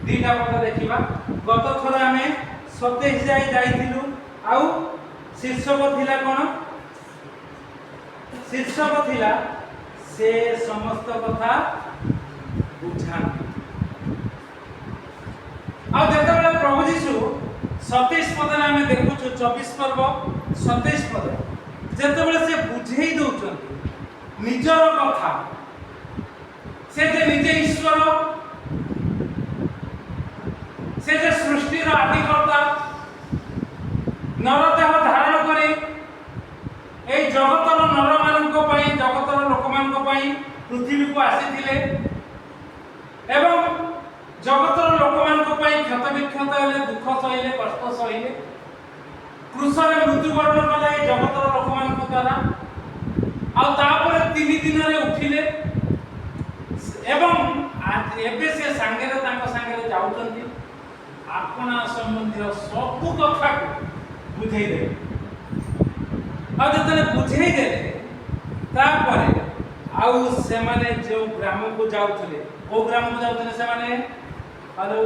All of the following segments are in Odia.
দুইটা পদ দেখিবা। গত থর আমি 27 যাই যাইতিলু আউ শীর্ষক থিলা কোন শীর্ষক থিলা সে সমস্ত কথা বুঝাନ୍ତି। ଆଉ ଯେତେବେଳେ ପ୍ରଭୁ ଯୀଶୁ 27 ପଦରେ ଆମେ ଦେଖୁଛୁ 24 ପର୍ବ 27 ପଦ ଯେତେବେଳେ ସେ ବୁଝେଇ ଦଉଛନ୍ତି ନିଜର କଥା, ସେ ଯେ ନିଜେ ଈଶ୍ୱର, ସେ ଯେ ସୃଷ୍ଟିର ଆଦିକର୍ତ୍ତା, ନରଦେହ ଧାରଣ କରି এই জগତର ନରମାନଙ୍କ ପାଇଁ, ଜଗତର ଲୋକମାନଙ୍କ ପାଇଁ ପୃଥିବୀକୁ ଆସିଥିଲେ ଏବଂ ଜଗତର ଲୋକମାନଙ୍କ ପାଇଁ କ୍ଷତ ବିକ୍ଷତ ହେଲେ, ଦୁଃଖ ସହିଲେ, କଷ୍ଟ ସହିଲେ, କ୍ରୁଶରେ ମୃତ୍ୟୁବରଣ କଲେ এই ଜଗତର ଲୋକମାନଙ୍କ ଦ୍ୱାରା, ଆଉ ତାପରେ 3 ଦିନରେ ଉଠିଲେ ଏବଂ ଏବେ ସେ ସାଙ୍ଗରେ ତାଙ୍କ ସାଙ୍ଗରେ ଯାଉଛନ୍ତି ଆପଣା ସମ୍ବନ୍ଧୀୟ ସବୁ କଥାକୁ ବୁଝେଇ ଦେବେ। ଆଉ ଯେତେବେଳେ ବୁଝେଇ ଦେଲେ ତାପରେ ଆଉ ସେମାନେ ଯେଉଁ ଗ୍ରାମକୁ ଯାଉଥିଲେ, କୋଉ ଗ୍ରାମକୁ ଯାଉଥିଲେ ସେମାନେ? ହ୍ୟାଲୋ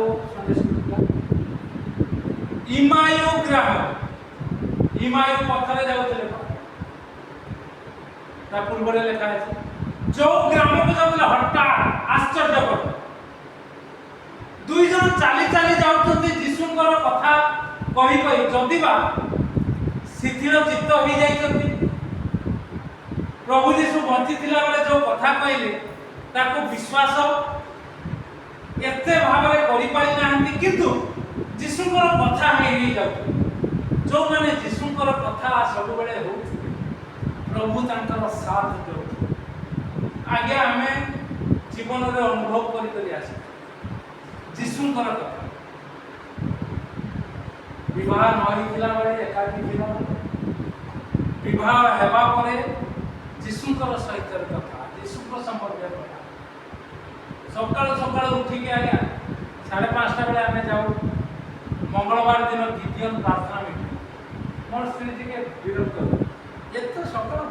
ଇମାୟୁ ଗ୍ରାମ, ଇମାୟୁ ପଥରେ ଯାଉଥିଲେ। ତା ପୂର୍ବରେ ଲେଖା ଅଛି ଯୋଉ ଗ୍ରାମକୁ ଯାଉଥିଲେ ହଠାତ୍ ଆଶ୍ଚର୍ଯ୍ୟକର 2 ଜଣ ଚାଲି ଚାଲି ଯାଉଛନ୍ତି ଯୀଶୁଙ୍କର କଥା କହି କହି, ଯଦିବା ଶିଥିଳ ଚିତ୍ତ ହୋଇଯାଇଛନ୍ତି। ପ୍ରଭୁ ଯୀଶୁ ବଞ୍ଚିଥିଲା ବେଳେ ଯୋଉ କଥା କହିଲେ ତାକୁ ବିଶ୍ୱାସ ଏତେ ଭାବରେ କରିପାରି ନାହାନ୍ତି, କିନ୍ତୁ ଯୀଶୁଙ୍କର କଥା ହେଇ ଯାଉଛନ୍ତି। ଯୋଉମାନେ ଯୀଶୁଙ୍କର କଥା ସବୁବେଳେ ହଉଥିଲେ ପ୍ରଭୁ ତାଙ୍କର ସାଥ ଦେଉଥିଲେ। ଆଗେ ଆମେ ଜୀବନରେ ଅନୁଭବ କରି କରି ଆସୁ ଯୀଶୁଙ୍କର କଥା। ବିବାହ ନ ହେଇଥିଲା ବେଳେ ଏକାଠି ଥିଲା, ବିବାହ ହେବା ପରେ ଯୀଶୁଙ୍କର ସହିତ କଥା, ଯୀଶୁଙ୍କ ସମ୍ପର୍କରେ କଥା। ସକାଳୁ ସକାଳୁ ଉଠିକି ଆଜ୍ଞା 5:30 ବେଳେ ଆମେ ଯାଉ ମଙ୍ଗଳବାର ଦିନ ଗିଦିଅନ ପ୍ରାର୍ଥନା ମିଟିଂ। ମୋର ସ୍ତ୍ରୀ ଟିକେ ବିରକ୍ତ, ଏତେ ସକାଳୁ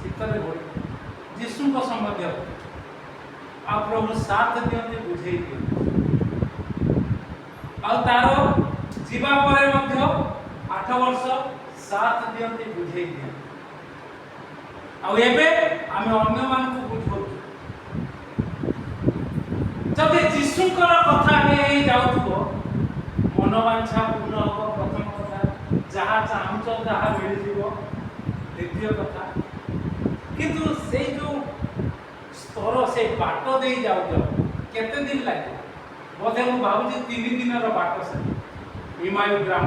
ଶୀତରେ ଘୋଡ଼ି ଯୀଶୁଙ୍କ ସମ୍ବନ୍ଧୀୟ ଆଉ ପ୍ରଭୁ ସାଥ ଦିଅନ୍ତି, ବୁଝେଇ ଦିଅନ୍ତି। ଆଉ ତାର ଯିବା ପରେ ମଧ୍ୟ 8 ବର୍ଷ ସାଥ ଦିଅନ୍ତି, ବୁଝେଇ ଦିଅନ୍ତି। ଆଉ ଏବେ ଆମେ ଅନ୍ୟମାନଙ୍କୁ ବୁଝାଉଛୁ। ଯଦି ଯୀଶୁଙ୍କର କଥା ହେଇ ଯାଉଥିବ ମନବାଞ୍ଛା ପୂର୍ଣ୍ଣ ହେବ। ପ୍ରଥମ କଥା, ଯାହା ଚାହୁଁଛ ତାହା ମିଳିଯିବ। ଦ୍ୱିତୀୟ କଥା, କିନ୍ତୁ ସେଇ ଯୋଉ ସ୍ତର, ସେଇ ବାଟ ଦେଇ ଯାଉଛ କେତେ ଦିନ ଲାଗିବ? ବୋଧେ ମୁଁ ଭାବୁଛି 3 ଦିନର ବାଟ ସେ ଇମାୟୁ ଗ୍ରାମ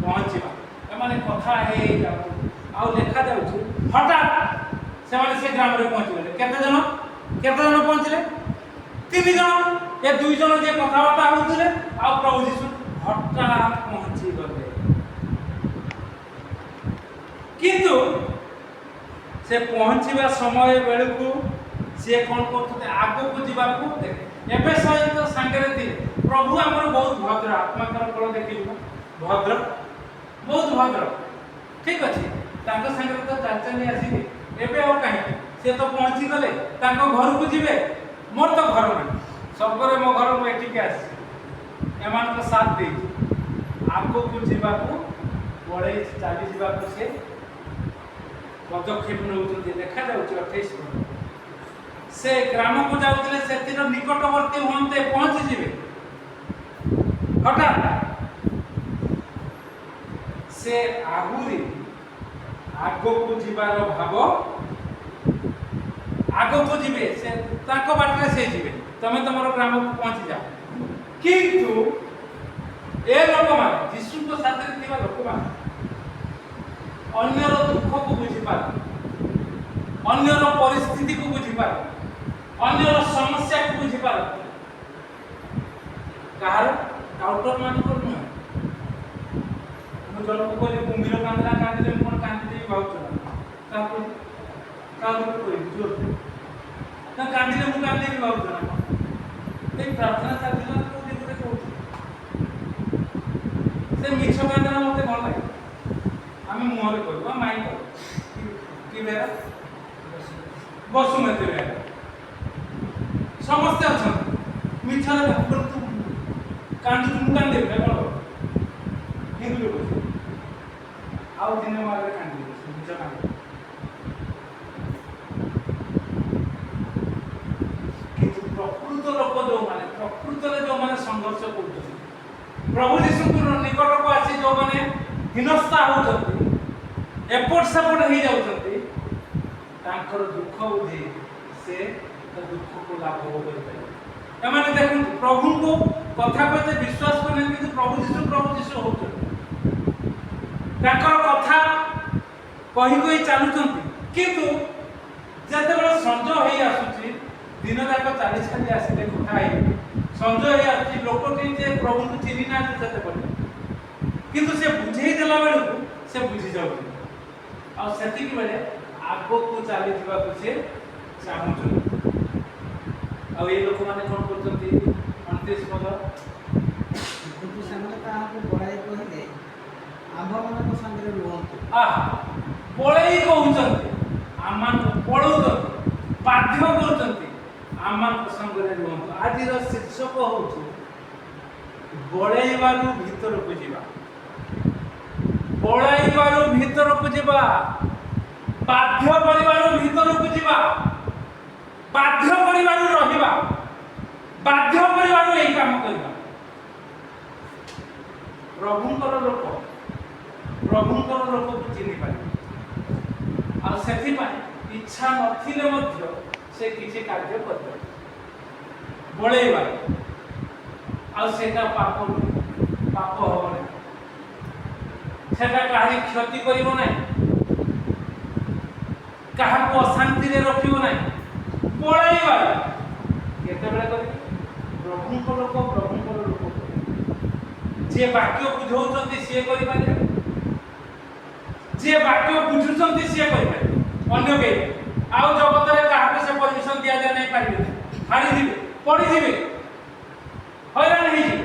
ପହଞ୍ଚିବା। ଏମାନେ କଥା ହେଇ ଯାଉଛନ୍ତି ଆଉ ଲେଖାଯାଉଛି ହଠାତ୍ ସେମାନେ ସେ ଗ୍ରାମରେ ପହଞ୍ଚିଗଲେ। କେତେ ଜଣ ପହଞ୍ଚିଲେ? 3 ଜଣ। ଏ 2 ଜଣ ଯେ କଥାବାର୍ତ୍ତା ହଉଥିଲେ ଆଉ ପ୍ରଭୁ ଯୀଶୁ ହଠାତ୍ ପହଞ୍ଚିଗଲେ। କିନ୍ତୁ ସେ ପହଞ୍ଚିବା ସମୟ ବେଳକୁ ସିଏ କ'ଣ କରୁଥିଲେ? ଆଗକୁ ଯିବାକୁ ଏବେ ସହିତ ସାଙ୍ଗରେ ଥିଲେ। ପ୍ରଭୁ ଆମର ବହୁତ ଭଦ୍ର, ଆତ୍ମାଙ୍କର ଫଳ ଦେଖିଲୁ, ଭଦ୍ର, ବହୁତ ଭଦ୍ର, ଠିକ ଅଛି। ତାଙ୍କ ସାଙ୍ଗରେ ତ ଚାଲି ଚାଲି ଆସିବେ। ଏବେ ଆଉ କାହିଁକି? ସେ ତ ପହଞ୍ଚି ଗଲେ, ତାଙ୍କ ଘରକୁ ଯିବେ। ମୋର ତ ଘର ନାହିଁ, ସ୍ୱର୍ଗରେ ମୋ ଘର, ମୁଁ ଏଠିକି ଆସିଛି। ଏମାନଙ୍କ ସାଥ ଦେଇଛି, ଆଗକୁ ଯିବାକୁ ବଢ଼େଇ ଚାଲି ଯିବାକୁ ସେ ପଦକ୍ଷେପ ନେଉଛନ୍ତି। ଦେଖାଯାଉଛି 28 ପଦ। ସେ ଗ୍ରାମକୁ ଯାଉଥିଲେ, ସେଥିର ନିକଟବର୍ତ୍ତୀ ହୁଅନ୍ତେ ପହଞ୍ଚିଯିବେ। ହଠାତ୍ ସେ ଆହୁରି ଆଗକୁ ଯିବାର ଭାବ, ଆଗକୁ ଯିବେ, ସେ ତାଙ୍କ ବାଟରେ ସେ ଯିବେ, ତମେ ତମର ଗ୍ରାମକୁ ପହଞ୍ଚି ଯାଅ। କିନ୍ତୁ ଏ ଲୋକମାନେ, ଯୀଶୁଙ୍କ ସାଥିରେ ଥିବା ଲୋକମାନେ ଅନ୍ୟର ଦୁଃଖକୁ ବୁଝିପାରନ୍ତି, ଅନ୍ୟର ପରିସ୍ଥିତିକୁ ବୁଝିପାରନ୍ତି, ଅନ୍ୟର ସମସ୍ୟାକୁ ବୁଝିପାରନ୍ତି। କାହାର? ଡାଉଟର ମାନଙ୍କର ନୁହେଁ। ମୁଁ ଜଣକୁ କହିଲି କୁମ୍ଭୀର କାନ୍ଦିଲେ ମୁଁ କ'ଣ କାନ୍ଦିଦେବି ଭାବୁଛୁ ନା? କାହାକୁ କହିବି ଜୋର ନା କାନ୍ଦିଲେ ମୁଁ କାନ୍ଦିଦେବି ଭାବୁଛୁ ନା? ଏଇ ପ୍ରାର୍ଥନା ଚାଲିଥିଲା କୋଉଠି ଗୋଟେ କହୁଛି ସେ ମିଛ କାନ୍ଦିଲା ମୋତେ ଭଲ ଲାଗେ। ଆମେ ମୁହଁରେ କହିବୁ, ମାଇଁ କହିବୁ କି ବେରା ବସୁମତୀ ବେରା ସମସ୍ତେ ଅଛନ୍ତି। ମିଛରେ ତୁ କାନ୍ଦୁଛୁ ମୁଁ କାନ୍ଦିବି ନା କ'ଣ ହିନ୍ଦୁ ଲୋକ ଆଉ ଦିନେ ମାରେ କାନ୍ଦିବି ମିଛ କାନ୍ଦିବି କିନ୍ତୁ ପ୍ରକୃତ ଲୋକ ଯେଉଁମାନେ ପ୍ରକୃତରେ ଯେଉଁମାନେ ସଂଘର୍ଷ କରୁଛନ୍ତି ପ୍ରଭୁ ଯୀଶୁଙ୍କ ନିକଟକୁ ଆସି ଯେଉଁମାନେ ହୀନସ୍ଥା ହେଉଛନ୍ତି ଏପଟ ସେପଟ ହେଇଯାଉଛନ୍ତି ତାଙ୍କର ଦୁଃଖ ବୁଝି ସେ ଦୁଃଖକୁ ଲାଭ କରିପାରିବେ। ଏମାନେ ଦେଖନ୍ତୁ ପ୍ରଭୁଙ୍କୁ କଥା କହିତେ ବିଶ୍ୱାସ କଲେ କିନ୍ତୁ ପ୍ରଭୁ ଯୀଶୁ ହେଉଛନ୍ତି ତାଙ୍କର କଥା କହି କହି ଚାଲୁଛନ୍ତି କିନ୍ତୁ ଯେତେବେଳେ ସଞ୍ଜ ହେଇ ଆସୁଛି ଦିନ ଯାକ ଚାଲି ଚାଲି ଆସିଲେ କଥା ହେଇ ସଞ୍ଜ ହେଇ ଆସୁଛି ଲୋକଟି ଯେ ପ୍ରଭୁଙ୍କୁ ଚିହ୍ନି ନାହାନ୍ତି ସେତେବେଳେ କିନ୍ତୁ ସେ ବୁଝେଇ ଦେଲା ବେଳକୁ ସେ ବୁଝି ଯାଉଛନ୍ତି ଆଉ ସେତିକି ବେଳେ ଆଗକୁ ଚାଲିଯିବାକୁ ସେ ଚାହୁଁଛନ୍ତି ଆଉ ଏଇ ଲୋକମାନେ କ'ଣ କରୁଛନ୍ତି 29 ପଦ କିନ୍ତୁ ସେମାନେ ତାହାକୁ ବଳାଇ କହିଲେ ଆମ୍ଭମାନଙ୍କ ସାଙ୍ଗରେ ରୁହନ୍ତୁ। ପଳେଇ କହୁଛନ୍ତି ଆମମାନଙ୍କୁ ପଳଉଛନ୍ତି ବାଧ୍ୟ କରୁଛନ୍ତି ଆମମାନଙ୍କ ସାଙ୍ଗରେ ରୁହନ୍ତୁ। ଆଜିର ଶୀର୍ଷକ ହେଉଛି ବଳେଇବାରୁ ଭିତରକୁ ଯିବା ପଳାଇବାରୁ ଭିତରକୁ ଯିବା ବାଧ୍ୟ କରିବାରୁ ଭିତରକୁ ଯିବା ବାଧ୍ୟ କରିବାରୁ ରହିବା ବାଧ୍ୟ କରିବାରୁ ଏଇ କାମ କରିବା। ପ୍ରଭୁଙ୍କର ଲୋକକୁ ଚିହ୍ନି ପାରିବେ ଆଉ ସେଥିପାଇଁ ଇଚ୍ଛା ନଥିଲେ ମଧ୍ୟ ସେ କିଛି କାର୍ଯ୍ୟ କରିବେ ବଳେଇବା ଆଉ ସେଟା ପାପ ହବ ନାହିଁ ସେଟା କାହାରି କ୍ଷତି କରିବ ନାହିଁ କାହାକୁ ଅଶାନ୍ତିରେ ରଖିବ ନାହିଁ ପଳାଇବା କେତେବେଳେ କରିବେ ପ୍ରଭୁଙ୍କର ଲୋକ ଯିଏ ବାକ୍ୟ ବୁଝାଉଛନ୍ତି ସିଏ କରିପାରିବେ ଯିଏ ବାକ୍ୟ ବୁଝୁଛନ୍ତି ସିଏ କରିପାରିବେ ଅନ୍ୟ କେହି ଆଉ ଜଗତରେ କାହାକୁ ସେ ପରମିଶନ ଦିଆଯାଇ ନାହିଁ ପାରିବେ ହାରିଯିବେ ପଡ଼ିଯିବେ ହଇରାଣ ହେଇଯିବେ।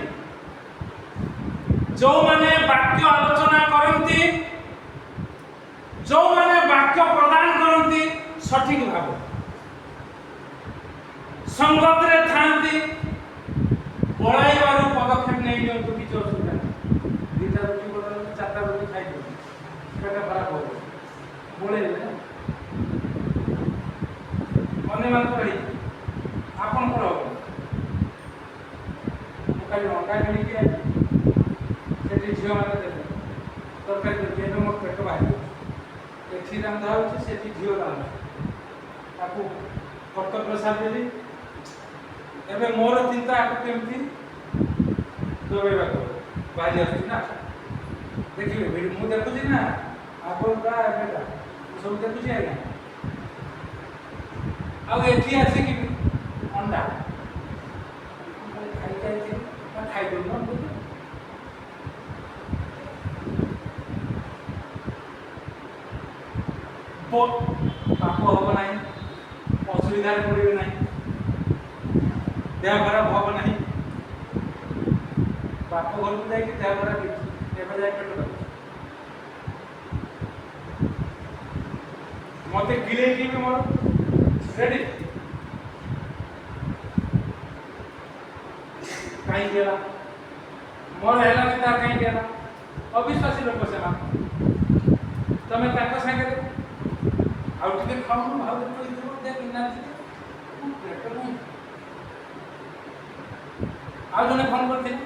ଯେଉଁମାନେ ବାକ୍ୟ ଆଲୋଚନା କରନ୍ତି ଯେଉଁମାନେ ବାକ୍ୟ ପ୍ରଦାନ କରନ୍ତି ସଠିକ ଭାବେ ସଂଗତରେ ଥାନ୍ତି ପଳାଇବାରୁ ପଦକ୍ଷେପ ନେଇ ନିଅନ୍ତୁ କିଛି ଅସୁବିଧା ନାହିଁ। ଦୁଇଟା ରୁଟି ବଦଳରେ 4ଟା ରୁଟି ଖାଇଦିଅନ୍ତୁ ସେଟା ଖରାପ ହବ ପଳେଇଲେ ଅନ୍ୟମାନଙ୍କର ହେଇଛି ଆପଣଙ୍କର ହବ ମୁଁ ଖାଲି ଅଣ୍ଡା କିଣିକି ଆଜି ସେଠି ଝିଅମାନେ ଦେବେ ତରକାରୀ ଦେବେ ଏବେ ମୋ ପେଟ ବାହାରିବ ଏଠି ରାନ୍ଧା ହେଉଛି ସେଠି ଝିଅ ରାନ୍ଧୁଛି ତାକୁ କର୍ତ୍ତବ୍ୟ ସାରିଦେଲି ଏବେ ମୋର ଚିନ୍ତା ଆକୁ କେମିତି ଦବେଇବାକୁ ବାହାରି ଆସୁଛି ନା ଦେଖିବେ ମୁଁ ଦେଖୁଛି ନା ଆପଣଟା ଏବେଟା ମୁଁ ସବୁ ଦେଖୁଛି ଆଜ୍ଞା ଆଉ ଏଠି ଆସିକି ଅଣ୍ଡା ଖାଇକି ଆସିକି ଖାଇଦେବୁ ପାପ ହବ ନାହିଁ ଅସୁବିଧାରେ ପଡ଼ିବେ ନାହିଁ ଦେହ ଖରାପ ହବ ନାହିଁ ବାପ ଘରକୁ ଯାଇକି ଦେହ ଖରାପ ହେଇଛି ଏବେ ଯାଇ ପେଟ ଖରାପ ମତେ ଗିଲେଇକି ବି ମୋର ରେଡି କାହିଁକି ହେଲା ମୋର ହେଲାନି ତାର କାହିଁକି ହେଲା ଅବିଶ୍ୱାସୀ ଲୋକ ସେମାନେ ତମେ ତାଙ୍କ ସାଙ୍ଗରେ ଆଉ ଟିକେ ଖାଉନୁ ଆଉ ଆଉ ଜଣେ ଫୋନ କରିଥିଲେ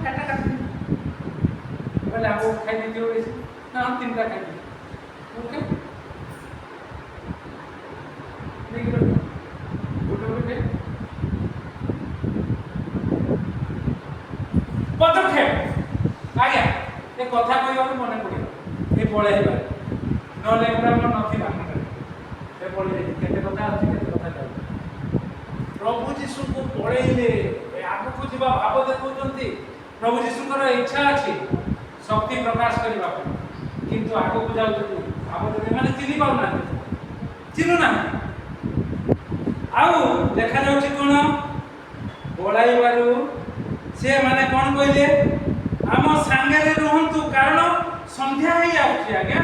କାଟା କାଟି କହିଲେ ଆଉ ଖାଇ ଦେଇଥିବ ନା 3ଟା ଖାଇଦେବି ଓକେ ଗୋଟେ ପଦକ୍ଷେପ ଆଜ୍ଞା ଏ କଥା କହିବାକୁ ମନେ ପଡ଼ିବ ଏ ପଳେଇବା ନହେଲେ ଏଗୁଡ଼ା ଆମର ନଥିବା ଏ ପଳେଇ କେତେ କଥା ଅଛି କେତେ କଥା ଯାଉଛି ପ୍ରଭୁ ଯୀଶୁଙ୍କୁ ପଳେଇଲେ ଆଗକୁ ଯିବା ଭାବ ଦେଖାଉଛନ୍ତି ପ୍ରଭୁ ଯୀଶୁଙ୍କର ଇଚ୍ଛା ଅଛି ଶକ୍ତି ପ୍ରକାଶ କରିବା ପାଇଁ କିନ୍ତୁ ଆଗକୁ ଯାଉଛନ୍ତି ଭାବ ଏମାନେ ଚିହ୍ନି ପାରୁନାହାନ୍ତି ଚିହ୍ନୁନାହାନ୍ତି ଆଉ ଦେଖାଯାଉଛି କ'ଣ ପଳାଇବାରୁ ସେମାନେ କ'ଣ କହିଲେ ଆମ ସାଙ୍ଗରେ ରୁହନ୍ତୁ କାରଣ ସନ୍ଧ୍ୟା ହେଇଯାଉଛି ଆଜ୍ଞା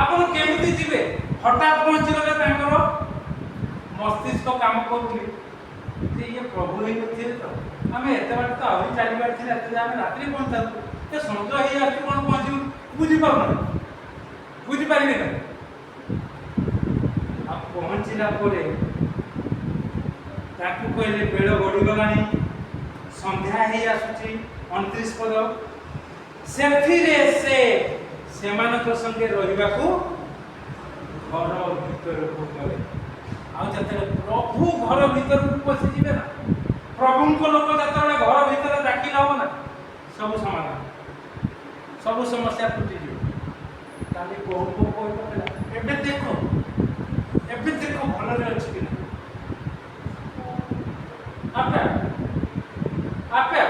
ଆପଣ କେମିତି ଯିବେ ହଠାତ୍ ପହଞ୍ଚିଗଲେ ତାଙ୍କର मस्तिष्क काम करूनी जे ये प्रभु ही नथिले तो आमे एते बार तो आहुरी चली बार थिले एते आमे रात्रि पहुंचा ते समुद्र ही आसी कोन पहुंची बुझी पाबना बुझी पारिबे ना आ पहुंचीला परे ताकू कहले बेड़ गड़ी गलानी संध्या ही आसुची 29 पद सेथिरे से सेमानक संगे रहिबाकू घर भीतर को गले आ जते प्रभु घर भीतर को पसी जिवे ना प्रभु को लोक जते घर भीतर डाकी लाओ ना सब समाधान सब समस्या टूटी जिवे ताली को कहला एबे देखो भल रे अछि कि आपे आपे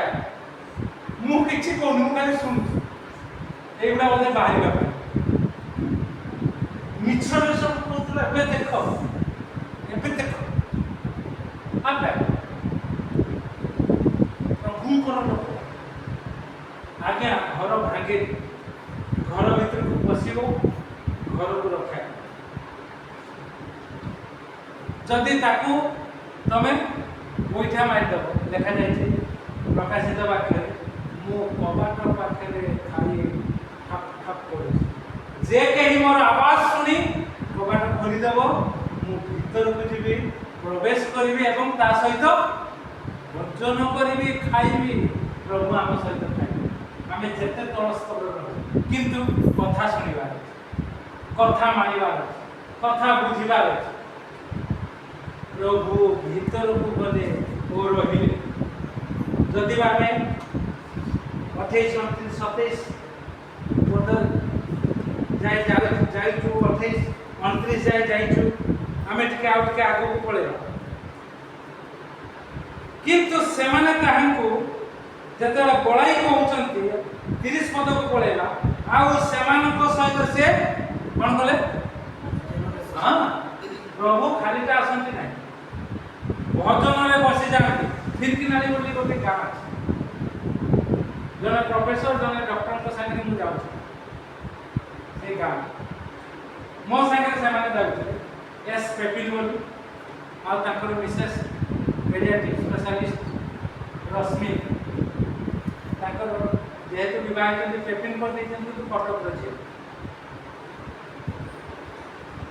मु किछि कोन मु खाली सुन एगुडा बोले बाहरी बापा मिछरे सब कोतला एबे देखो आपे प्रभु को लोक आज्ञा घर भांगे घर भीतर को पसिबो घर को रखा जदि ताकू तमे गोइठा मार दब देखा जाय प्रकाशित वाक्य मो कबाट पाखरे खाली ठप ठप करे जे कहीं मोर आवाज सुनी कबाट खोली देबो मु भीतर को जीवी प्रवेश करिवि एवं ता सहित भोजन करिवि खाइबि प्रभु आम सहित खाइबि आमे जेते तळस्तर रहू किंतु कथा सुनिबार कथा मानिबार कथा बुझिबार प्रभु भीतर को गले ओ रहिले जदि आमे 28 29 27 पद जाय छु 28 29 जाय छु आमे टिके आउ टिके आगो को पळेला किंतु सेमाने ताहांकु जतरा बळाई कहउचंती 30 पद को पळेला आउ सेमानक सहित से कोन बोले हां प्रभु खालीटा आसंती नाही भजन रे बसी जाती फिरकिनाली बोली गोटे गाँ अच्छे जने प्रोफेसर जने डॉक्टर को संगे मु जाऊ से गाँ मो संगे से माने जाऊ एस पेपिल बोली आ ताकर विशेष पेडियाट्रिक स्पेशलिस्ट रश्मि ताकर जेहेतु विवाह के पेपिन कर दैछन तो कटक रछि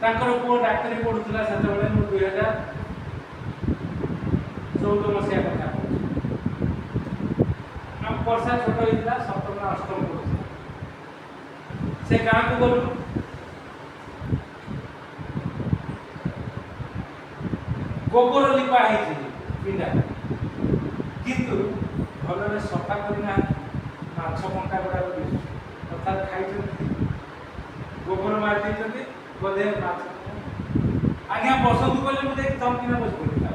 ताकर को डाक्टरी पढुतला सेते बेले मु 2014 मसिया कथा हम वर्षा छोट होइतला सप्तम अष्टम से गाँ को गलु गोबर लिपा है पिंडा किंतु भलरे सफा करना माछ कंटा गुड़ा अर्थात खाई गोबर मार दी बोधे माछ आज्ञा बसंत कहले मुझे चमकिना बस पड़ा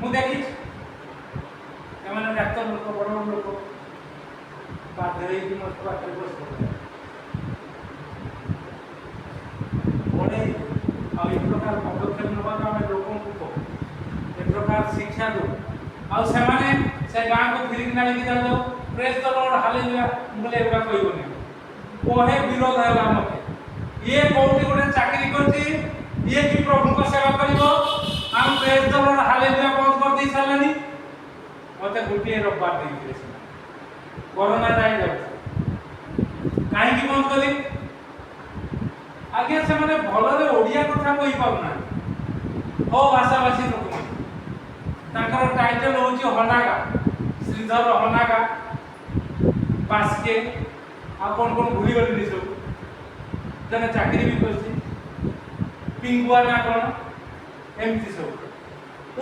मु देखी एमाने डाक्टर लोक बड़ बड़ लोक बाधरे कि मत पाखे बस बड़े आ एक प्रकार पदक्षेप नबा आम लोक को एक प्रकार शिक्षा दो आ से गाँ को फिरिक ना लेके जाओ प्रेस द लॉर्ड हालेलुया बोले एबा कहबोनी कोहे विरोध हैला मते ये कोठी गोटे चाकरी करती ये कि प्रभु को सेवा करिवो हम प्रेस द लॉर्ड हालेलुया बंद कर दी सालानी मते गुटिए रब्बार दे दिले कोरोना जाय जाउ काहे कि बंद करी आगे से माने भलरे ओडिया कथा कहि पाउना ओ भाषा भाषी लोक ताकर टाइटल होची हनागा श्रीधर हनागा बास्के आ कोन भूली गली सब जने चाकरी भी करछि पिंगुआ ना कोन एमती सब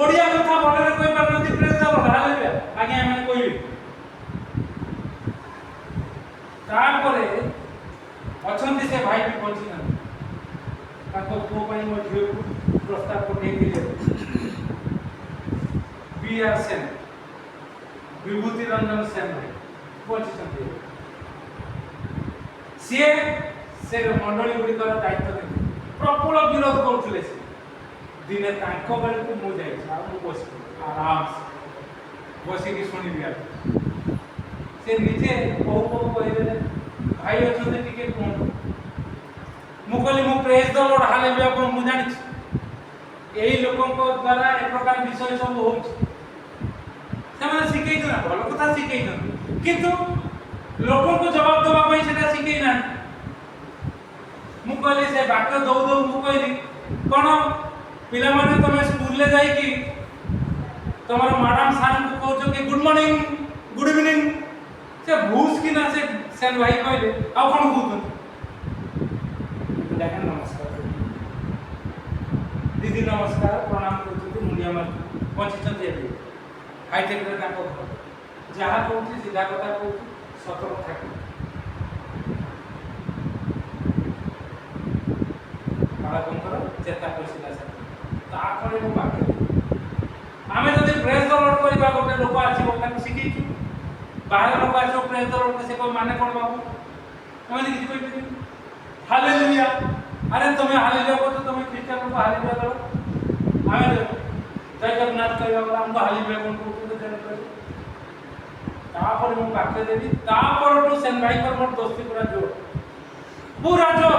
ओडिया कथा भलरे कहि पाउनती प्रेस द लॉर्ड हालेलुया आगे हम कहि तार परे अछंती से भाई भी पहुंची ना ताको को पई मो झियो प्रस्ताव पठेई दिले बीआर सेन विभूति रंजन सेन पहुंची से मंडली गुड़िकर दायित्व देते प्रबल विरोध करते दिने बेल को मुझे बस आराम से बसिक शुणी से निजे कहू कहू कहे भाई अच्छे टी कहूँ मुझे मु प्रेज द लॉर्ड हालेलुया को मु जानि এই ଲୋକଙ୍କ ଦ୍ୱାରା ଏ ପ୍ରକାର ବିଷୟ ସବୁ ହଉଛି। ସେମାନେ ଶିଖେଇଛନ୍ତି, ଭଲ କଥା ଶିଖେଇଛନ୍ତି, କିନ୍ତୁ ଲୋକଙ୍କୁ ଜବାବ ଦେବା ପାଇଁ ସେଟା ଶିଖେଇ ନାହାନ୍ତି। ମୁଁ କହିଲି ସେ ବାକ୍ୟ ଦଉ ଦଉ ମୁଁ କହିଲି କ'ଣ ପିଲାମାନେ ତମେ ସ୍କୁଲରେ ଯାଇକି ତମର ମ୍ୟାଡାମ ସାର୍ଙ୍କୁ କହୁଛ କି ଗୁଡ୍ ମର୍ଣ୍ଣିଂ ଗୁଡ୍ ଇଭିନିଂ, ସେ ଭୁସ କି ନା ସେ ସେନ ଭାଇ କହିଲେ ଆଉ କ'ଣ କହୁଛନ୍ତି? ଦେଖେন ନମସ୍କାର ଦିଦି, ନମସ୍କାର ପ୍ରଣାମ କରୁଛନ୍ତି, ମୁଣ୍ଡିଆ ମାରି ବଞ୍ଚିଛନ୍ତି। ଏବେ ହାଇଟେକ୍ରେ ତାଙ୍କ ଘର, ଯାହା କହୁଛି ସିଧା କଥା କହୁଛି, ସତ କଥା କହୁଛି। ବାଳକଙ୍କର ଚେତା ପଶିଲା ସାର୍। ତାପରେ ମୁଁ ବାକ୍ୟ ଆମେ ଯଦି ପ୍ରେସ୍ ଦ ଲର୍ଡ କରିବା, ଗୋଟେ ଲୋକ ଆସିବ ତାକୁ ଶିଖେଇଛୁ, ବାହାର ଲୋକ ଆସିବ ପ୍ରେସ୍ ଦ ଲର୍ଡ, ସେ କହିବ ମାନେ କ'ଣ ବାବୁ? ଏମାନେ କିଛି କହିପାରିବେ ହାଲେଲୁୟା। ଆରେ ତମେ ହାଲେଲୁୟା କହୁଛ, ତମେ ଖ୍ରୀଷ୍ଟିଆନକୁ ହାଲେଲୁୟା କର, ଆମେ ଜୟ ଜଗନ୍ନାଥ କହିବା ପରେ ଆମକୁ ହାଲେଲୁୟା କ'ଣ କହୁଛନ୍ତି ଜାଣିପାରିବେ। ତାପରେ ମୁଁ ବାକ୍ୟ ଦେବି, ତାପରଠୁ ସେନ ଭାଇଙ୍କର ମୋର ଦୋସ୍ତି ପୁରା ଜୋର, ପୁରା ଜୋର।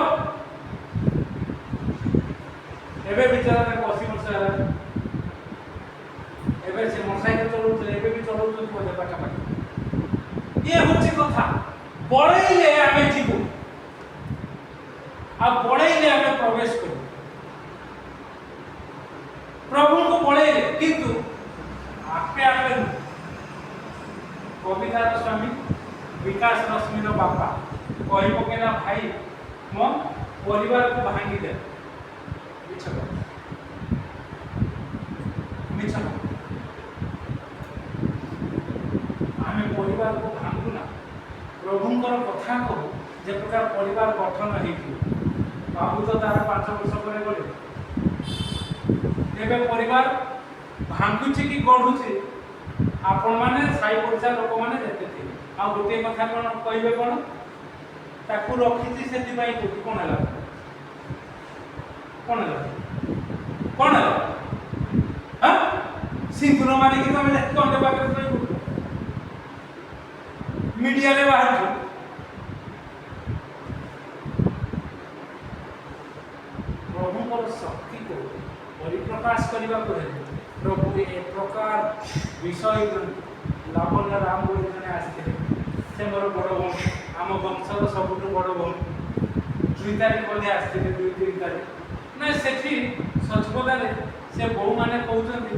ଏବେ ବିଚାରା ତାକୁ 80 ବର୍ଷ ହେଲା, ଏବେ ସେ ମୋଟରସାଇକେଲ ଚଲାଉଥିଲେ, ଏବେ ବି ଚଲାଉଛନ୍ତି ବୋଧେ ପାଖାପାଖି। ଇଏ ହଉଛି କଥା, ବଳେଇଲେ ଆମେ ଯିବୁ ଆଉ ବଳେଇଲେ ଆମେ ପ୍ରବେଶ କରିବୁ, ପ୍ରଭୁଙ୍କୁ ବଳେଇଲେ, କିନ୍ତୁ ଆପେ ଆପେ ନୁହେଁ। କବିତାର ସ୍ୱାମୀ ବିକାଶ ରଶ୍ମିର ବାପା କହି ପକେଇଲା, ଭାଇ ମୋ ପରିବାରକୁ ଭାଙ୍ଗିଦେ। ମିଛ କଥା, ମିଛ କଥା। ଆମେ ପରିବାରକୁ ଭାଙ୍ଗୁନା, ପ୍ରଭୁଙ୍କର କଥା କହୁ, ଯେ ପ୍ରକାର ପରିବାର ଗଠନ ହେଇଥିବ। ବାବୁ ତ ତାର 5 ବର୍ଷ ପରେ ଗଲେ, ଏବେ ପରିବାର ଭାଙ୍ଗୁଛି କି ଗଢୁଛି ଆପଣମାନେ ସାହି ପଡ଼ିଶା ଲୋକମାନେ ଯେତେ ଥିବେ। ଆଉ ଗୋଟିଏ କଥା କ'ଣ କହିବେ, କ'ଣ ତାକୁ ରଖିଛି ସେଥିପାଇଁ କହୁଛି, କ'ଣ ହେଲା? କ'ଣ ହେଲା? କ'ଣ ହେଲା? ସିନ୍ଦୁର ମାରିକି ତମେ ଅଣ୍ଡେ ପାଖରେ ଶୋଇବୁ, ମିଡିଆରେ ବାହାରୁଛୁ। ପ୍ରଭୁଙ୍କର ଶକ୍ତିକୁ ପରିପ୍ରକାଶ କରିବାକୁ ହେଲେ ପ୍ରଭୁ ଏ ପ୍ରକାର ବିଷୟ ଲାବଣ୍ୟ ରାମ ବୋଲି ଜଣେ ଆସିଥିଲେ, ସେ ମୋର ବଡ଼ ଭଉଣୀ, ଆମ ବଂଶର ସବୁଠୁ ବଡ଼ ଭଉଣୀ। 2 ତାରିଖ ବୋଧେ ଆସିଥିଲେ, 2-3 ତାରିଖ ନା ସେଠି ସଚପଦାରେ ସେ ବୋଉମାନେ କହୁଛନ୍ତି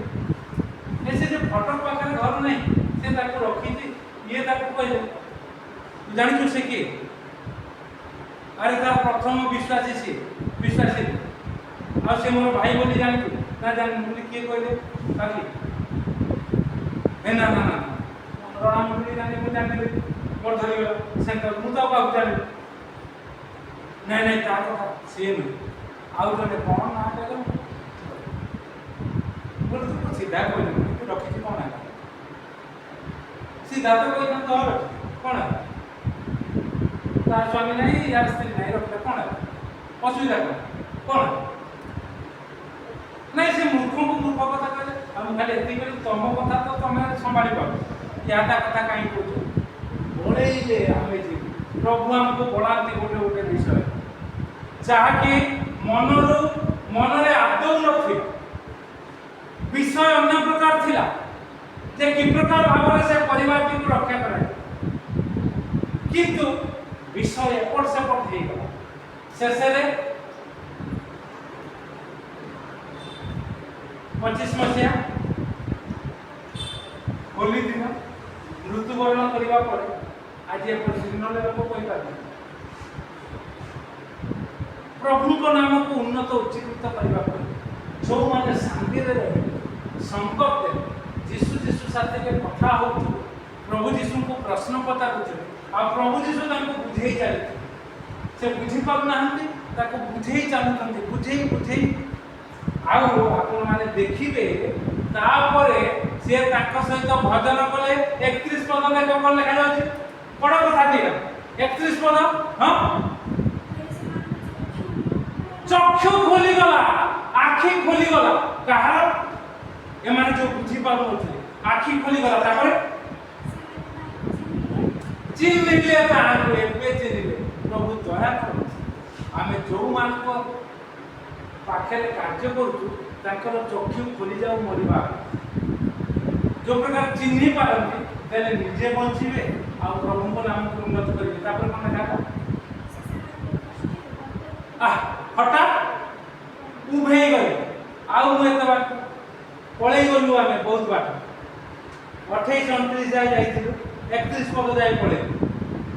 ସେ ଯେ ଫଟୋ ପାଖରେ ଘର ନାହିଁ, ସେ ତାକୁ ରଖିଛି। ଇଏ ତାକୁ କହିଲେ, ତୁ ଜାଣିଛୁ ସେ କିଏ? ଆରେ ତାର ପ୍ରଥମ ବିଶ୍ୱାସୀ ସିଏ, ବିଶ୍ୱାସୀ। ଆଉ ସେ ମୋର ଭାଇ ବୋଲି ଜାଣିଛୁ ନା? ଜାଣିନି ବୋଲି କିଏ କହିଲେ? କାଲି ନା ନା ନା ରଣା ମଣ୍ଡଳୀ ଜାଣି, ମୁଁ ଜାଣିଲି, ମୋର ଧରିଗଲା ସେଣ୍ଟର, ମୁଁ ତ କାହାକୁ ଜାଣିଲି। ନାଇଁ ନାଇଁ ତା କଥା ସିଏ ନୁହେଁ, ଆଉ ଜଣେ କ'ଣ ନା କହିଲ, ତୁ ସିଧା କହିଲି, ତୁ ରଖିଛି କ'ଣ ହେଲା? ସିଧା ତ କହିଥାନ୍ତ, ହଁ ରଖିଛି, କ'ଣ ହେଲା? ତାର ସ୍ୱାମୀ ନାହିଁ, ୟାର ସ୍ତ୍ରୀ ନାହିଁ, ରଖିଲେ କ'ଣ ହେଲା? ଅସୁବିଧା କ'ଣ? କ'ଣ ନାଇଁ, ସେ ମୂର୍ଖଙ୍କୁ ମୂର୍ଖ କଥା କହିଲେ। ଆଉ ମୁଁ ଖାଲି ଏତିକି କହିଲି, ତମ କଥା ତ ତମେ ସମ୍ଭାଳି ପାରୁଛ, ୟା ତା କଥା କାହିଁକି କହୁଛ? ବଳେଇଲେ ଆମେ ଯିବୁ। ପ୍ରଭୁ ଆମକୁ ବଳାନ୍ତି ଗୋଟେ ଗୋଟେ ବିଷୟ, ଯାହାକି ମନରେ ଆଦୌ ନଥିଲା। ବିଷୟ ଅନ୍ୟ ପ୍ରକାର ଥିଲା, ଯେ କି ପ୍ରକାର ଭାବରେ ସେ ପରିବାରଟିକୁ ରକ୍ଷା କରାଏ, କିନ୍ତୁ ବିଷୟ ଏପଟ ସେପଟ ହେଇଗଲା। ଶେଷରେ 25 ମସିହା ହୋଲି ଦିନ ମୃତ୍ୟୁବରଣ କରିବା ପରେ ଆଜି ଏପରି ଶ୍ରୀନଲେ ଲୋକ କହିପାରିବେ ପ୍ରଭୁଙ୍କ ନାମକୁ ଉନ୍ନତ ଉଚ୍ଚୀକୃତ କରିବା ପାଇଁ ଯେଉଁମାନେ ଶାନ୍ତିରେ ରହିବେ, ସଂକଟ ଦେବେ, ଯୀଶୁ ଯୀଶୁ ସାଥିରେ କଥା ହେଉଥିବେ, ପ୍ରଭୁ ଯୀଶୁଙ୍କୁ ପ୍ରଶ୍ନ ପଚାରୁଥିବେ, ଆଉ ପ୍ରଭୁ ଯୀଶୁ ତାଙ୍କୁ ବୁଝେଇ ଚାଲିଥିବେ। ସେ ବୁଝିପାରୁନାହାନ୍ତି, ତାକୁ ବୁଝେଇ ଚାଲୁଛନ୍ତି, ବୁଝେଇ ଆଉ ଆପଣମାନେ ଦେଖିବେ। ତାପରେ ସେ ତାଙ୍କ ସହିତ ଭଜନ କଲେ। 31 ପଦ ଦେଖ କ'ଣ ଲେଖାଯାଉଛି, ବଡ଼ କଥା ଟିକେ 31 ପଦ। ହଁ, ଚକ୍ଷୁ ଖୋଲିଗଲା, ଆଖି ଖୋଲିଗଲା। କାହାର? ଏମାନେ ଯୋଉ ବୁଝିପାରୁନଥିଲେ, ଆଖି ଖୋଲିଗଲା। ତାପରେ ଚିହ୍ନିଲେ, ତାହାକୁ ଏବେ ଚିହ୍ନିଲେ। ପ୍ରଭୁ ଦୟା କରନ୍ତୁ, ଆମେ ଯୋଉମାନଙ୍କ ପାଖରେ ପାଖରେ କାର୍ଯ୍ୟ କରୁଛୁ ତାଙ୍କର ଚକ୍ଷୁ ଖୋଲି ଯାଉ ମରିବା ଯୋଉ ପ୍ରକାର ଚିହ୍ନି ପାରନ୍ତି ତାହେଲେ ନିଜେ ବଞ୍ଚିବେ ଆଉ ପ୍ରଭୁଙ୍କ ନାମକୁ ଉନ୍ନତ କରିବେ। ତାପରେ କଣ ଲେଖା ହଠାତ୍ ଉଭେଇ ଗଲେ ଆଉ ମୁଁ ଏତେ ବାଟ ପଳେଇ ଗଲୁ ଆମେ ବହୁତ ବାଟ 28-29 ଯାଏ ଯାଇଥିଲୁ 31 ପଦ ଯାଇ ପଳେଇଲୁ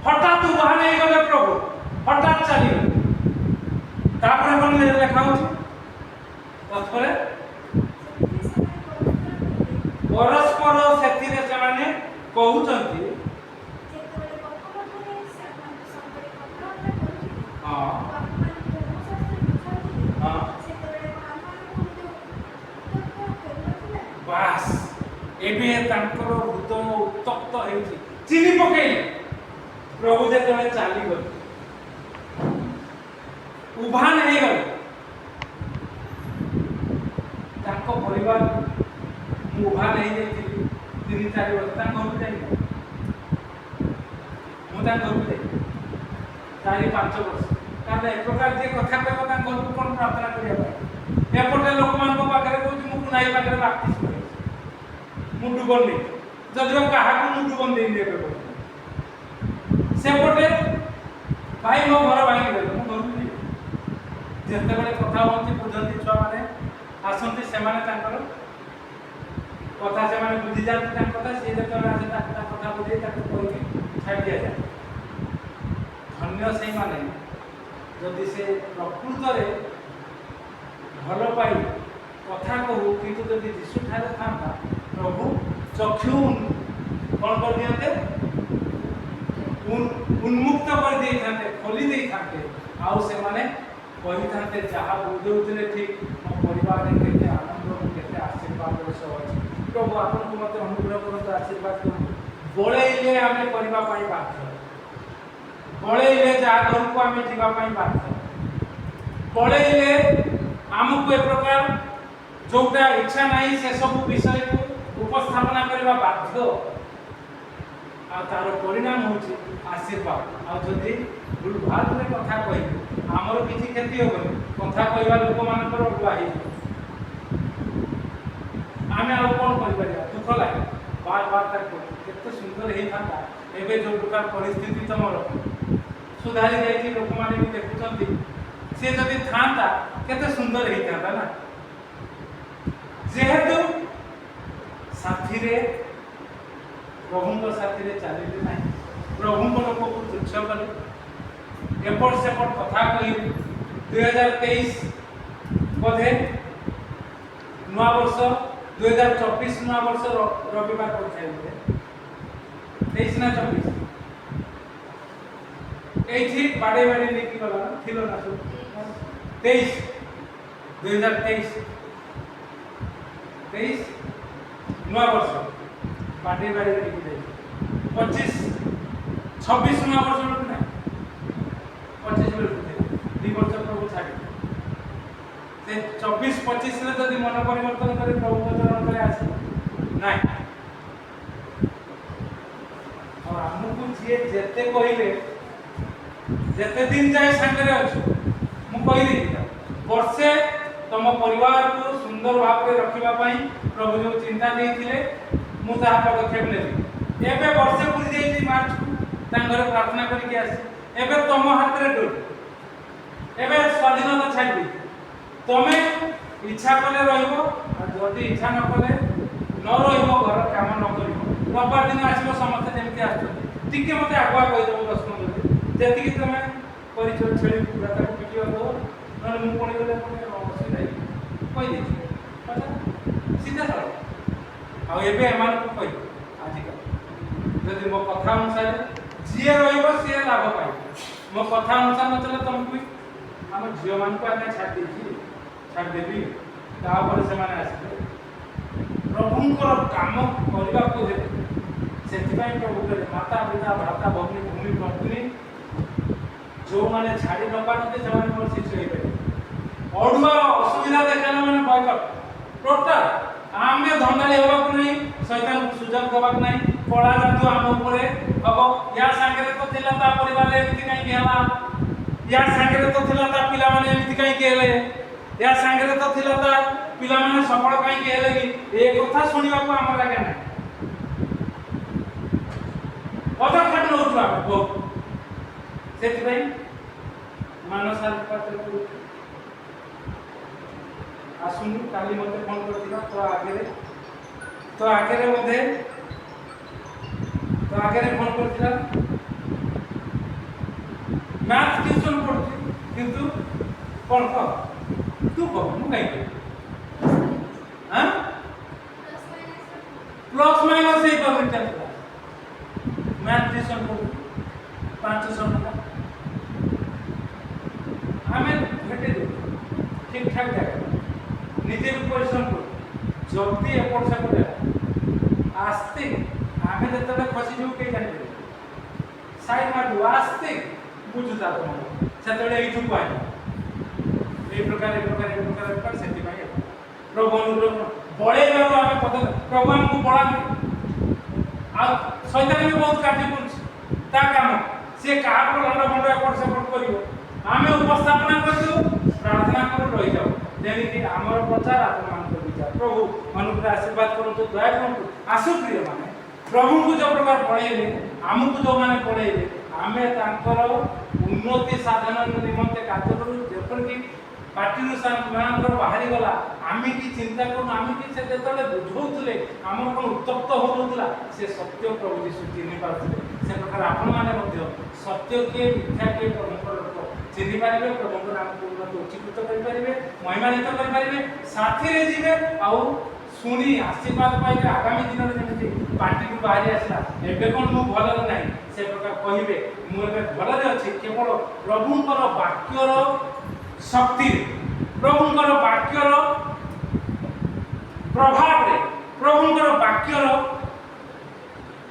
ହଠାତ୍ ଉଭାନ ହେଇଗଲେ ପ୍ରଭୁ ହଠାତ୍ ଚାଲିଗଲେ। ତାପରେ କଣ ଲେଖା ହଉଛି ତାପରେ ପରସ୍ପର ସେଥିରେ ସେମାନେ କହୁଛନ୍ତି ହଁ ହଁ ବାସ୍ ଏବେ ତାଙ୍କର ହୃଦୟ ଉତ୍ତପ୍ତ ହେଉଛି ଚିନି ପକେଇଲେ ପ୍ରଭୁ ଯେତେବେଳେ ଚାଲିଗଲେ ଉଭାନ ହେଇଗଲେ ତାଙ୍କ ପରିବାର ମୁଁ ଉଭାନ ହେଇଯାଇଥିଲି 3-4 ବର୍ଷ ତାଙ୍କ ଘରକୁ ଯାଇନି ମୁଁ ତାଙ୍କ ଘରକୁ ଯାଇ 4-5 ବର୍ଷ କାରଣ ଏ ପ୍ରକାର ଯିଏ କଥା କହିବ ତାଙ୍କ ଘରକୁ କ'ଣ ପ୍ରାର୍ଥନା କରିବା ପାଇଁ ଏପଟେ ଲୋକମାନଙ୍କ ପାଖରେ କହୁଛି ମୁଁ କୁନାଇ ପାଖରେ ବାପ୍ତିସ୍ମ ହେଇଛି ମୁଁ ଡୁବନ ନେଇଛି ଯଦିଓ କାହାକୁ ମୁଁ ଡୁବନ ଦେଇନି ଏବେ ସେପଟେ ଭାଇ ମୋ ଘର ଭାଙ୍ଗିଦେଲେ ମୁଁ ଘରକୁ ଯିବି ଯେତେବେଳେ କଥା ହୁଅନ୍ତି ବୁଝନ୍ତି ଛୁଆମାନେ ଆସନ୍ତି ସେମାନେ ତାଙ୍କର କଥା ସେମାନେ ବୁଝିଯାଆନ୍ତି ତାଙ୍କ କଥା ସିଏ ଯେତେବେଳେ ଆସେ ତାଙ୍କ କଥା ବୁଝେଇ ତାକୁ କହିକି ଛାଡ଼ି ଦିଆଯାଏ। ଧନ୍ୟ ସେଇମାନେ ଯଦି ସେ ପ୍ରକୃତରେ ଭଲ ପାଇ କଥା କହୁ କିନ୍ତୁ ଯଦି ଯୀଶୁଠାରେ ଥାନ୍ତା ପ୍ରଭୁ ଚକ୍ଷୁ କ'ଣ କରିଦିଅନ୍ତେ ଉନ୍ମୁକ୍ତ କରିଦେଇଥାନ୍ତେ ଖୋଲି ଦେଇଥାନ୍ତେ ଆଉ ସେମାନେ କହିଥାନ୍ତେ ଯାହା ବୁଝଉଥିଲେ ଠିକ୍ ମୋ ପରିବାରରେ କେତେ ଆନନ୍ଦ କେତେ ଆଶୀର୍ବାଦର ସହ ଅଛି ପ୍ରଭୁ ଆପଣଙ୍କୁ ମୋତେ ଅନୁଗ୍ରହ କରନ୍ତୁ ଆଶୀର୍ବାଦ କରନ୍ତୁ ବଳେଇଲେ ଆମେ କରିବା ପାଇଁ ବାଧ୍ୟ ବଳେଇଲେ ଯାହା ଘରକୁ ଆମେ ଯିବା ପାଇଁ ବାଧ୍ୟ ବଳେଇଲେ ଆମକୁ ଏ ପ୍ରକାର ଯୋଉଟା ଇଚ୍ଛା ନାହିଁ ସେସବୁ ବିଷୟକୁ ଉପସ୍ଥାପନା କରିବା ବାଧ୍ୟ ଆଉ ତାର ପରିଣାମ ହେଉଛି ଆଶୀର୍ବାଦ। ଆଉ ଯଦି ଭୁଲ ଭାବରେ କଥା କହିବୁ ଆମର କିଛି କ୍ଷତି ହେବନି କଥା କହିବା ଲୋକମାନଙ୍କର ଅଡୁଆ ହେଇଯିବ ଆମେ ଆଉ କ'ଣ କରିପାରିବା ଦୁଃଖ ଲାଗେ ବାର ବାର ତାକୁ କେତେ ସୁନ୍ଦର ହେଇଥାନ୍ତା ଏବେ ଯୋଉ ପ୍ରକାର ପରିସ୍ଥିତି ତମର ସୁଧାରି ଯାଇଛି ଲୋକମାନେ ବି ଦେଖୁଛନ୍ତି ସେ ଯଦି ଥାନ୍ତା କେତେ ସୁନ୍ଦର ହେଇଥାନ୍ତା ନା ଯେହେତୁ ସାଥିରେ ପ୍ରଭୁଙ୍କ ସାଥିରେ ଚାଲିଲେ ନାହିଁ ପ୍ରଭୁଙ୍କ ଲୋକକୁ ତୁଚ୍ଛ କଲେ ଏପଟ ସେପଟ କଥା କହିଲେ 2023 ବୋଧେ ନୂଆ ବର୍ଷ 2024 ନୂଆ ବର୍ଷ ରବିବାର ପଡ଼ିଥାଏ ବୋଧେ 23 ନା 24 এইଠି বাড়ে বাড়ে নেকি গলা ছিল না সব 23 2023 নূয়া বর্ষ বাড়ে বাড়ে নেকি যাই 25 26 নূয়া বর্ষ লোক না 25 বেলু 2 বর্ষ প্রভু ছাড়ি সে 24 25 রে যদি মন পরিবর্তন করে প্রভু চরণ করে আসে নাই আর আমକୁ ଯିଏ ଯେତେ କହିଲେ ଯେତେ ଦିନ ଯାଏ ସାଙ୍ଗରେ ଅଛୁ ମୁଁ କହିଲି ବର୍ଷେ ତମ ପରିବାରକୁ ସୁନ୍ଦର ଭାବରେ ରଖିବା ପାଇଁ ପ୍ରଭୁ ଯେଉଁ ଚିନ୍ତା ଦେଇଥିଲେ ମୁଁ ତାହା ପଦକ୍ଷେପ ନେଲି ଏବେ ବର୍ଷେ ପୁରି ଯାଇଛି ମାର୍ଚ୍ଚକୁ ତାଙ୍କ ଘରେ ପ୍ରାର୍ଥନା କରିକି ଆସି ଏବେ ତମ ହାତରେ ଡୋର ଏବେ ସ୍ୱାଧୀନତା ଛାଡ଼ିବି ତମେ ଇଚ୍ଛା କଲେ ରହିବ ଆଉ ଯଦି ଇଚ୍ଛା ନ କଲେ ନ ରହିବ ଘର କାମ ନ କରିବ ରବିବାର ଦିନ ଆସିବ ସମସ୍ତେ ଯେମିତି ଆସୁଛନ୍ତି ଟିକେ ମୋତେ ଆଗୁଆ କହିଦେବ 10 15 ଦିନ ଯେତିକି ତମେ କରିଛ ଛେଳି କୁକୁଡ଼ା ତାକୁ ପିଟିବା ଦେବ ନହେଲେ ମୁଁ ପଡ଼ି ଗଲେ ଅସୁବିଧା ହେଇଯିବ କହିଦେଇଛି ସିଧା ସଳ ଆଉ ଏବେ ଏମାନଙ୍କୁ କହିବ ଆଜିକାଲି ଯଦି ମୋ କଥା ଅନୁସାରେ ଯିଏ ରହିବ ସିଏ ଲାଭ ପାଇବ ମୋ କଥା ଅନୁସାରେ ନଚଲେ ତମକୁ ବି ଆମ ଝିଅମାନଙ୍କୁ ଆଜ୍ଞା ଛାଡ଼ିଦେବି ତାପରେ ସେମାନେ ଆସିବେ ପ୍ରଭୁଙ୍କର କାମ କରିବାକୁ ହେଲେ ସେଥିପାଇଁ ପ୍ରଭୁ କହିଲେ ମାତା ପିତା ଭ୍ରାତା ଭଗ୍ନୀ ଭୂମି ଭଗ୍ନୀ ଯେଉଁମାନେ ଛାଡ଼ି ନ ପାରନ୍ତି ସେମାନେ ମୋର ଶିଶୁ ହେଇପାରିବେ ଅଡୁଆ ଅସୁବିଧା ଦେଖାଇଲା ମାନେ ବୟକଟ ଟୋଟାଲ ଆମେ ଧନ୍ଦାଳି ହେବାକୁ ନାହିଁ ଶୈତାନକୁ ସୁଯୋଗ ଦେବାକୁ ନାହିଁ କଳା ଜାଦୁ ଆମ ଉପରେ ହବ ୟା ସାଙ୍ଗରେ ତ ଥିଲା ତା ପରିବାରରେ ଏମିତି କାହିଁକି ହେଲା ୟା ସାଙ୍ଗରେ ତ ଥିଲା ତା ପିଲାମାନେ ଏମିତି କାହିଁକି ହେଲେ या सांगरे तो थिला ता पिला माने सफल काई के हेलेनी ए कथा सुनिबा को हमर लागे ना पदक्षेप नउथबा को सेति भाई मानसार पात्र को आसुनी काली मते फोन करथिला तो आगे मते फोन करथिला मैथ ट्यूशन पढ़ती किंतु कौन कह तू कह मु नहीं हां प्लस माइनस एक मिनट चलता मैथ ट्यूशन पढ़ती 500 टका हमें भेटे दो ठीक ठाक जाएगा निजे भी परिश्रम कर जल्दी एपट सेपट आस्ते आमे जतले खसी जो के जाने साइड मार आस्ते बुझुता तुम सेतबे एई चुप आइ ए प्रकार सेति भाई प्रभु अनुग्रह बळे बाबू आमे पद प्रभु हमको बळा आ शैतान भी बहुत कार्य करछ ता काम से का को लंडा बंड एपट सेपट करिवो आमे उपस्थापना करियो प्रार्थना कर रहि जाओ जेनि कि हमर प्रचार आत्मा मान विचार प्रभु अनुग्रह आशीर्वाद करंतु दया करंतु आसु प्रिय माने प्रभु को जो प्रकार पढेले हमको जो माने पढेले आमे तांकर उन्नति साधन निमंते कार्य करू जेपर कि पार्टी मान बाहरी गला आमे की चिंता करू आमे की से जेतले बुझौतले हमर कोन उत्तप्त होउतला से सत्य प्रभु यीशु चिन्हि पारथले से प्रकार आपण माने मध्य सत्य के मिथ्या के प्रभु लोक चिन्हि पारिबे प्रभु नाम को उन्नत उच्चीकृत करि पारिबे महिमान्वित करि पारिबे साथी रे जिवे आउ सुनी आशीर्वाद पाइबे आगामी दिन रे जेमति पार्टी को बाहरी आसला एबे कोन मु भल नाही से प्रकार कहिबे मु एबे भल रे अछि केवल प्रभुंकर वाक्यर शक्ति प्रभुंकर वाक्यर प्रभाव रे प्रभुंकर वाक्यर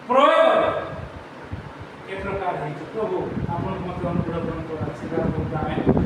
प्रयोग रे ए प्रकार है प्रभु आपन मत अनुग्रह करन आशीर्वाद करन आमे